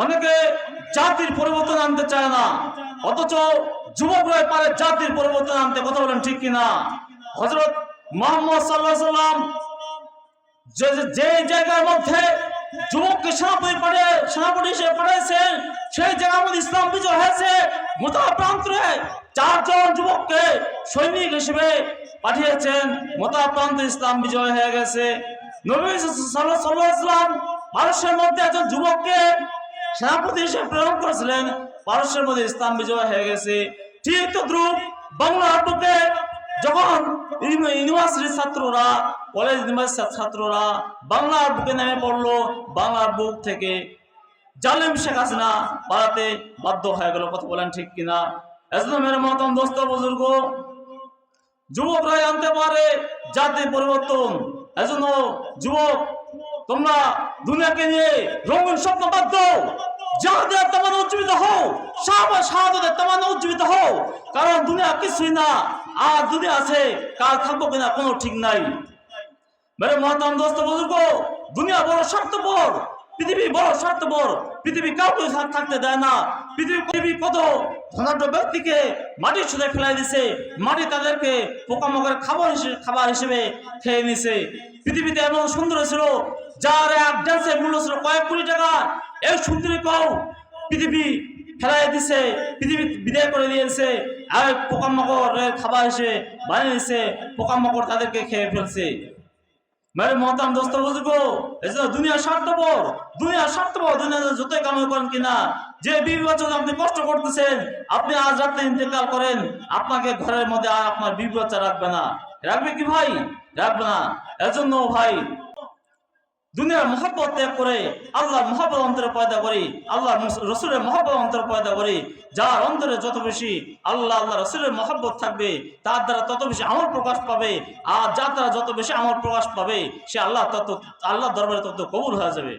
অনেকে জাতির পরিবর্তন আনতে চায় না, অথচ যুবকরাই পারে জাতির পরিবর্তন আনতে। কথা বলেন ঠিক কিনা? হযরত মুহাম্মদ সাল্লাল্লাহু আলাইহি ওয়াসাল্লাম যে জায়গার মধ্যে যুবককে সেনাপতি হিসেবে পাঠিয়েছেন, সেই জায়গার মধ্যে ইসলাম বিজয় হয়েছে। মুতা প্রান্তরে 4 জন যুবককে সৈনিক হিসেবে পাঠিয়েছেন, মুতা প্রান্তে ইসলাম বিজয় হয়ে গেছে। নবী সাল্লাল্লাহু আলাইহি ওয়াসাল্লাম পারস্যের মধ্যে একজন যুবককে সেনাপতি হিসেবে প্রেরণ করেছিলেন, পারস্যের মধ্যে ইসলাম বিজয় হয়ে গেছে। ঠিক তদ্রুপ বাংলার বুকে যখন ইউনিভার্সিটির ছাত্ররা, কলেজ ইউনিভার্সিটির ছাত্ররা বাংলার বুকে নেমে পড়লো, বাংলার বুক থেকে জালেম শেখ হাসিনা পালাতে বাধ্য হয়ে গেল। কথা বলেন ঠিক কিনা? এজন্য মেরে মহতরম দোস্ত বুজুর্গ, যুবকরাই আনতে পারে জাতির পরিবর্তন। এজন্য যুবক, তোমরা দুনিয়াকে নিয়ে রঙিন স্বপ্ন বাদ দাও, জাহাদের তামান্না উজ্জীবিত হও, শাহাদাতের তামান্না উজ্জীবিত হও। কারণ দুনিয়া কিছুই না, আর দুনিয়া আছে, কাল থাকবো কিনা কোনো ঠিক নাই। মেরে মহতরম দোস্ত বুজুর্গ, দুনিয়া বড় স্বার্থপর, পৃথিবী বড় স্বার্থপর, পৃথিবী কাউকে থাকতে দেয় না। পৃথিবী কত ধনাঢ্য ব্যক্তিকে মাটির সাথে ফেলাই দিছে, মাটি তাদেরকে পোকামাকড়ের খাবার হিসেবে খেয়ে নিছে। পৃথিবীতে এমন সুন্দর ছিল যার এক ডান্সের মূল্য ছিল কয়েক কোটি টাকা, এই সুন্দরীকেও পৃথিবী ফেলাই দিছে, পৃথিবী বিদায় করে দিয়েছে, আর পোকামাকড়ের খাবার হিসেবে বানিয়ে দিছে, পোকামাকড় তাদেরকে খেয়ে ফেলছে। মেরে মহতরম দোস্ত বুজুর্গ, এজন্য দুনিয়া স্বার্থপর, দুনিয়া যতই কামাই করেন কিনা, যে বিবি বাচ্চা আপনি কষ্ট করতেছেন, আপনি আজ রাতে ইন্তেকাল করেন, আপনাকে ঘরের মধ্যে আর আপনার বিবি বাচ্চা রাখবে না। রাখবে কি ভাই? রাখবে না। এজন্য ভাই, দুনিয়ার মহব্বত ত্যাগ করে আল্লাহর মহব্বত অন্তরে পয়দা করি, আল্লাহ রসুলের মহব্বত অন্তরে পয়দা করি। যার অন্তরে যত বেশি আল্লাহ রসুলের মহব্বত থাকবে, তার দ্বারা তত বেশি আমল প্রকাশ পাবে। আর যার দ্বারা যত বেশি আমল প্রকাশ পাবে, সে আল্লাহ দরবারে তত কবুল হয়ে যাবে।